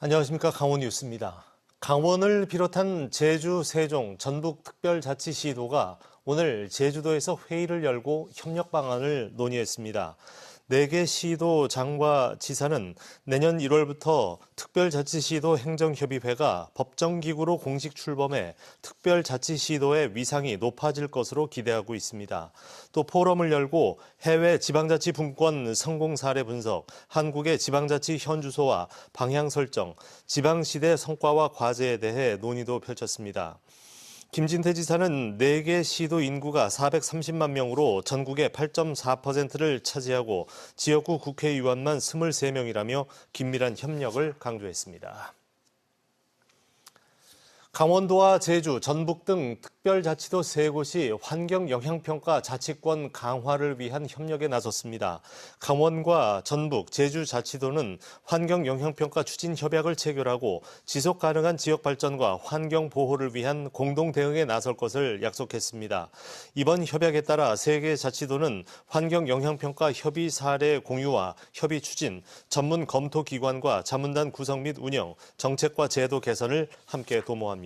안녕하십니까. 강원뉴스입니다. 강원을 비롯한 제주, 세종, 전북특별자치시도가 오늘 제주도에서 회의를 열고 협력 방안을 논의했습니다. 4개 시도장과 지사는 내년 1월부터 특별자치시도 행정협의회가 법정기구로 공식 출범해 특별자치시도의 위상이 높아질 것으로 기대하고 있습니다. 또 포럼을 열고 해외 지방자치 분권 성공 사례 분석, 한국의 지방자치 현주소와 방향 설정, 지방시대 성과와 과제에 대해 논의도 펼쳤습니다. 김진태 지사는 4개 시도 인구가 430만 명으로 전국의 8.4%를 차지하고 지역구 국회의원만 23명이라며 긴밀한 협력을 강조했습니다. 강원도와 제주, 전북 등 특별자치도 3곳이 환경영향평가 자치권 강화를 위한 협력에 나섰습니다. 강원과 전북, 제주자치도는 환경영향평가 추진협약을 체결하고 지속가능한 지역발전과 환경보호를 위한 공동대응에 나설 것을 약속했습니다. 이번 협약에 따라 3개 자치도는 환경영향평가 협의 사례 공유와 협의 추진, 전문 검토기관과 자문단 구성 및 운영, 정책과 제도 개선을 함께 도모합니다.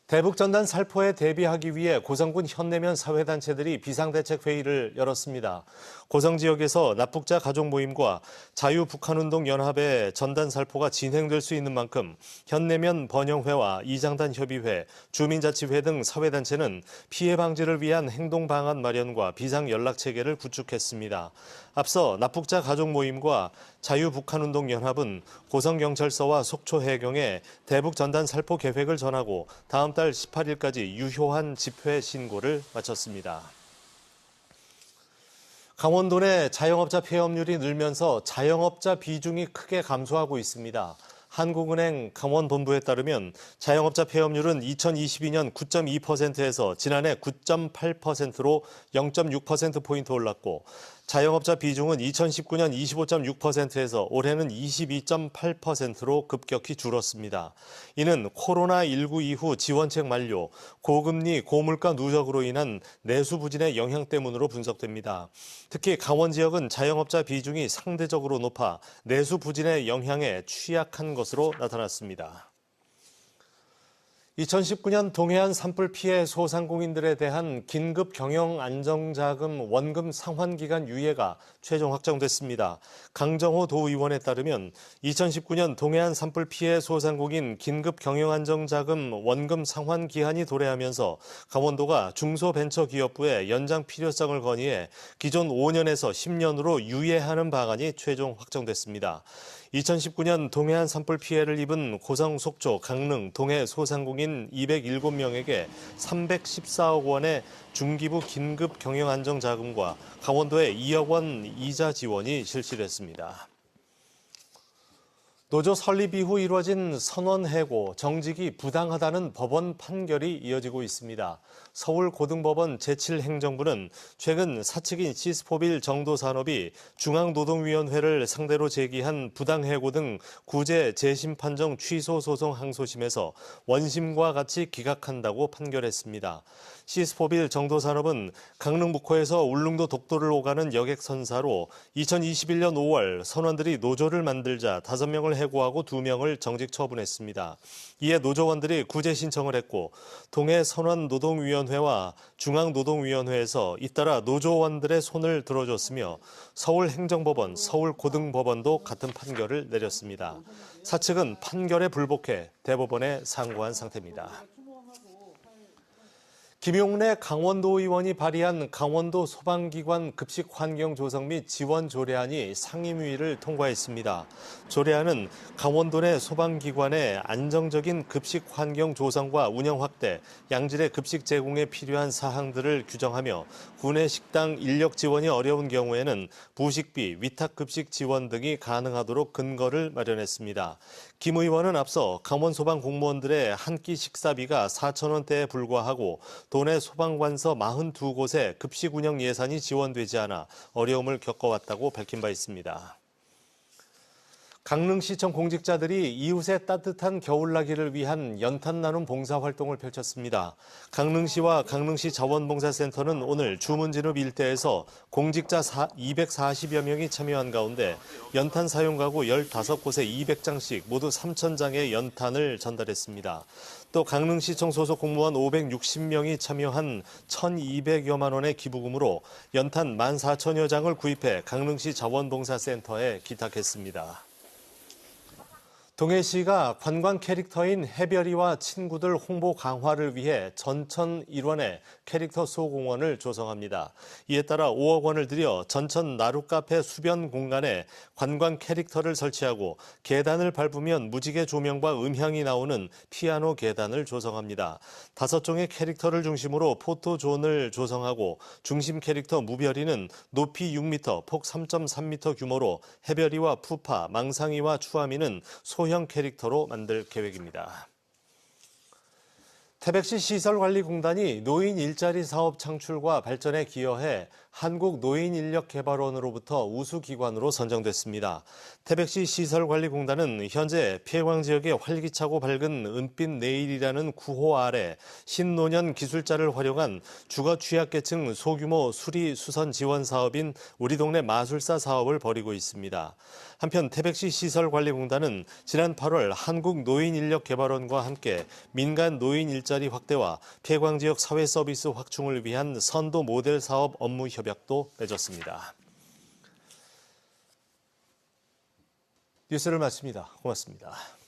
대북전단 살포에 대비하기 위해 고성군 현내면 사회단체들이 비상대책회의를 열었습니다. 고성 지역에서 납북자 가족 모임과 자유북한운동연합의 전단 살포가 진행될 수 있는 만큼 현내면 번영회와 이장단 협의회, 주민자치회 등 사회단체는 피해 방지를 위한 행동방안 마련과 비상연락체계를 구축했습니다. 앞서 납북자 가족 모임과 자유북한운동연합은 고성경찰서와 속초해경에 대북전단 살포 계획을 전하고 다음 달 18일까지 유효한 집회 신고를 마쳤습니다. 강원도 내 자영업자 폐업률이 늘면서 자영업자 비중이 크게 감소하고 있습니다. 한국은행 강원본부에 따르면 자영업자 폐업률은 2022년 9.2%에서 지난해 9.8%로 0.6%포인트 올랐고 자영업자 비중은 2019년 25.6%에서 올해는 22.8%로 급격히 줄었습니다. 이는 코로나19 이후 지원책 만료, 고금리, 고물가 누적으로 인한 내수 부진의 영향 때문으로 분석됩니다. 특히 강원 지역은 자영업자 비중이 상대적으로 높아 내수 부진의 영향에 취약한 것으로 나타났습니다. 2019년 동해안 산불 피해 소상공인들에 대한 긴급 경영 안정자금 원금 상환 기간 유예가 최종 확정됐습니다. 강정호 도의원에 따르면 2019년 동해안 산불 피해 소상공인 긴급 경영 안정자금 원금 상환 기한이 도래하면서 강원도가 중소벤처기업부에 연장 필요성을 건의해 기존 5년에서 10년으로 유예하는 방안이 최종 확정됐습니다. 2019년 동해안 산불 피해를 입은 고성, 속초, 강릉, 동해 소상공인 207명에게 314억 원의 중기부 긴급 경영 안정 자금과 강원도에 2억 원 이자 지원이 실시됐습니다. 노조 설립 이후 이루어진 선원 해고, 정직이 부당하다는 법원 판결이 이어지고 있습니다. 서울고등법원 제7행정부는 최근 사측인 시스포빌 정도산업이 중앙노동위원회를 상대로 제기한 부당해고 등 구제 재심판정 취소 소송 항소심에서 원심과 같이 기각한다고 판결했습니다. 시스포빌 정도산업은 강릉 묵호에서 울릉도 독도를 오가는 여객선사로 2021년 5월 선원들이 노조를 만들자 5명을 해고하고 2명을 정직 처분했습니다. 이에 노조원들이 구제 신청을 했고 동해선원노동위원회와 중앙노동위원회에서 잇따라 노조원들의 손을 들어줬으며 서울행정법원, 서울고등법원도 같은 판결을 내렸습니다. 사측은 판결에 불복해 대법원에 상고한 상태입니다. 김용래 강원도 의원이 발의한 강원도 소방기관 급식 환경 조성 및 지원 조례안이 상임위를 통과했습니다. 조례안은 강원도 내 소방기관의 안정적인 급식 환경 조성과 운영 확대, 양질의 급식 제공에 필요한 사항들을 규정하며 구내 식당 인력 지원이 어려운 경우에는 부식비, 위탁급식 지원 등이 가능하도록 근거를 마련했습니다. 김 의원은 앞서 강원소방 공무원들의 한 끼 식사비가 4,000원대에 불과하고 도내 소방관서 42곳에 급식 운영 예산이 지원되지 않아 어려움을 겪어왔다고 밝힌 바 있습니다. 강릉시청 공직자들이 이웃의 따뜻한 겨울나기를 위한 연탄 나눔 봉사활동을 펼쳤습니다. 강릉시와 강릉시 자원봉사센터는 오늘 주문진읍 일대에서 공직자 240여 명이 참여한 가운데 연탄 사용 가구 15곳에 200장씩 모두 3,000장의 연탄을 전달했습니다. 또 강릉시청 소속 공무원 560명이 참여한 1,200여만 원의 기부금으로 연탄 14,000여 장을 구입해 강릉시 자원봉사센터에 기탁했습니다. 동해시가 관광 캐릭터인 해별이와 친구들 홍보 강화를 위해 전천 일원에 캐릭터 소공원을 조성합니다. 이에 따라 5억 원을 들여 전천 나룻카페 수변 공간에 관광 캐릭터를 설치하고 계단을 밟으면 무지개 조명과 음향이 나오는 피아노 계단을 조성합니다. 5종의 캐릭터를 중심으로 포토존을 조성하고 중심 캐릭터 무별이는 높이 6m, 폭 3.3m 규모로 해별이와 푸파, 망상이와 추아미는 소형 캐릭터로 만들 계획입니다. 태백시 시설관리공단이 노인 일자리 사업 창출과 발전에 기여해 한국노인인력개발원으로부터 우수기관으로 선정됐습니다. 태백시 시설관리공단은 현재 폐광 지역에 활기차고 밝은 은빛 내일이라는 구호 아래 신노년 기술자를 활용한 주거 취약계층 소규모 수리 수선 지원 사업인 우리 동네 마술사 사업을 벌이고 있습니다. 한편 태백시 시설관리공단은 지난 8월 한국노인인력개발원과 함께 민간 노인 일자리 확대와 폐광 지역 사회 서비스 확충을 위한 선도 모델 사업 업무 협약도 맺었습니다. 뉴스를 마칩니다. 고맙습니다.